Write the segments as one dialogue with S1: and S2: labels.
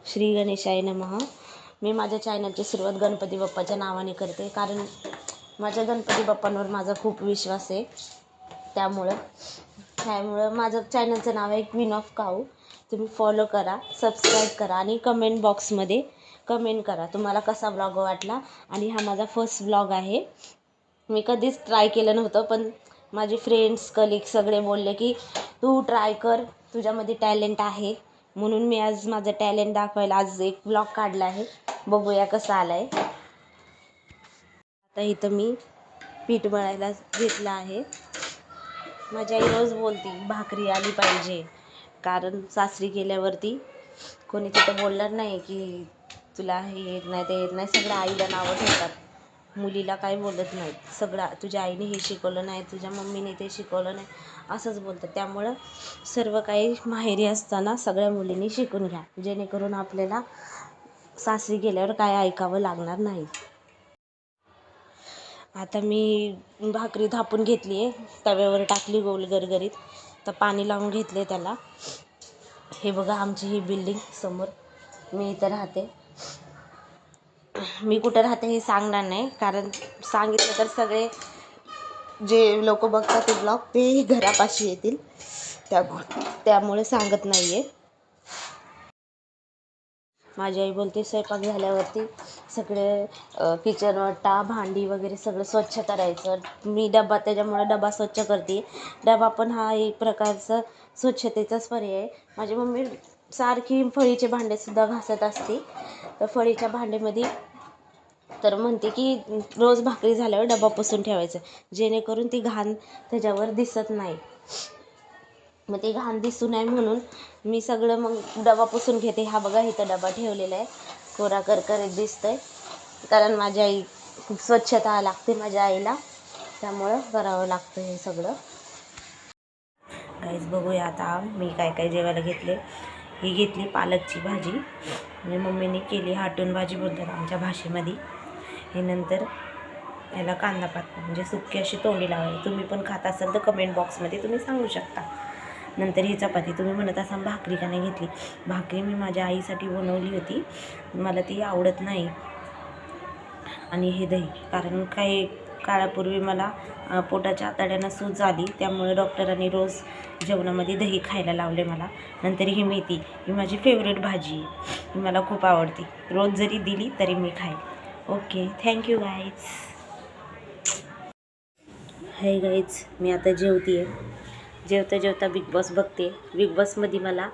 S1: श्री गणेशाय नमः. मी माझ्या चॅनलची सुरुवात गणपती बाप्पाच्या नावाने करते, कारण माझ्या गणपती बाप्पांवर माझा खूप विश्वास आहे. त्यामुळं माझं चॅनलचं नाव आहे क्वीन ऑफ काऊ. तुम्ही फॉलो करा, सबस्क्राईब करा आणि कमेंट बॉक्समध्ये कमेंट करा तुम्हाला कसा ब्लॉग वाटला. आणि हा माझा फर्स्ट ब्लॉग आहे. मी कधीच ट्राय केलं नव्हतं, पण माझे फ्रेंड्स कलिग सगळे बोलले की तू ट्राय कर, तुझ्यामध्ये टॅलेंट आहे. म्हणून मी आज माझं टॅलेंट दाखवायला आज एक ब्लॉग काढला आहे. बघूया कसा आला आहे. आता इथं मी पीठ मळायला घेतलं आहे. माझी आई रोज बोलती भाकरी आली पाहिजे, कारण सासरी गेल्यावरती कोणी तिथं बोलणार नाही की तुला हे येत नाही ते येत नाही. सगळं आईला नावं ठेवतात, मुलीला काही बोलत नाहीत. सगळं तुझ्या आईने हे शिकवलं नाही, तुझ्या मम्मीने ते शिकवलं नाही असंच बोलतात. त्यामुळं सर्व काही माहेरी असताना सगळ्या मुलींनी शिकून घ्या, जेणेकरून आपल्याला सासरी गेल्यावर काय ऐकावं लागणार नाही. आता मी भाकरी थापून घेतली आहे, तव्यावर टाकली गोल गरगरीत. तर पाणी लावून घेतले त्याला. हे बघा आमची ही बिल्डिंग समोर, मी इथं राहते. मी कुठं राहते हे सांगणार नाही, कारण सांगितलं तर सगळे जे लोक बघतात ते ब्लॉग ते घरापाशी येतील, त्यामुळे सांगत नाही आहे. माझी आई बोलते स्वयंपाक झाल्यावरती सगळे किचन ओटा भांडी वगैरे सगळं स्वच्छ करायचं. मी त्याच्यामुळे डबा स्वच्छ करते. डबा पण हा एक प्रकारचा स्वच्छतेचाच पर्याय आहे. माझी मम्मी सारखी फळीचे भांडेसुद्धा घासत असते. तर फळीच्या भांडेमध्ये तर म्हणते की रोज भाकरी झाल्यावर डबा पुसून ठेवायचं, जेणेकरून ती घाण त्याच्यावर दिसत नाही. मग ते घाण दिसू नये म्हणून मी सगळं मग डबा पुसून घेते. हा बघा इथं डबा ठेवलेला आहे, कोरा करकरीत दिसतोय, कारण माझी आई खूप स्वच्छता लागते माझ्या आईला, त्यामुळं करावं लागतं हे सगळं. काहीच बघूया आता मी काय काय जेवायला घेतले. ही घेतली पालकची भाजी, म्हणजे मम्मीने केली हाटून भाजी बोलतात आमच्या भाषेमध्ये. हे नंतर याला कांदापात म्हणजे सुकी अशी तोंडी लावायची. तुम्ही पण खात असाल तर कमेंट बॉक्समध्ये तुम्ही सांगू शकता. नंतर ही चपाती. तुम्ही म्हणत असाल भाकरी का नाही घेतली. भाकरी मी माझ्या आईसाठी बनवली होती, मला ती आवडत नाही. आणि हे दही, कारण काही काळापूर्वी मला पोटाच्या आतड्यानं सूज आली, त्यामुळे डॉक्टरांनी रोज जेवणामध्ये दही खायला लावले मला. नंतर ही मेथी, ही माझी फेवरेट भाजी आहे, ही मला खूप आवडते. रोज जरी दिली तरी मी खाईन. Okay, thank you guys. Hi guys, मी आता जेवते आहे. जेवता जेवता बिग बॉस बघते. बिग बॉसमध्ये मला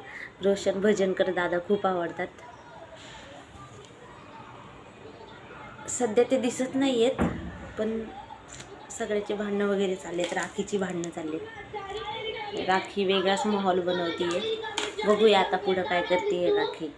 S1: रोशन भजनकर दादा खूप आवडतात. सध्या ते दिसत नाही आहेत, पण सगळ्याचे भांडणं वगैरे चाललेत. राखीची भांडणं चाललेत. राखी वेगळाच माहोल बनवते आहे. बघूया आता पुढं काय करते राखी.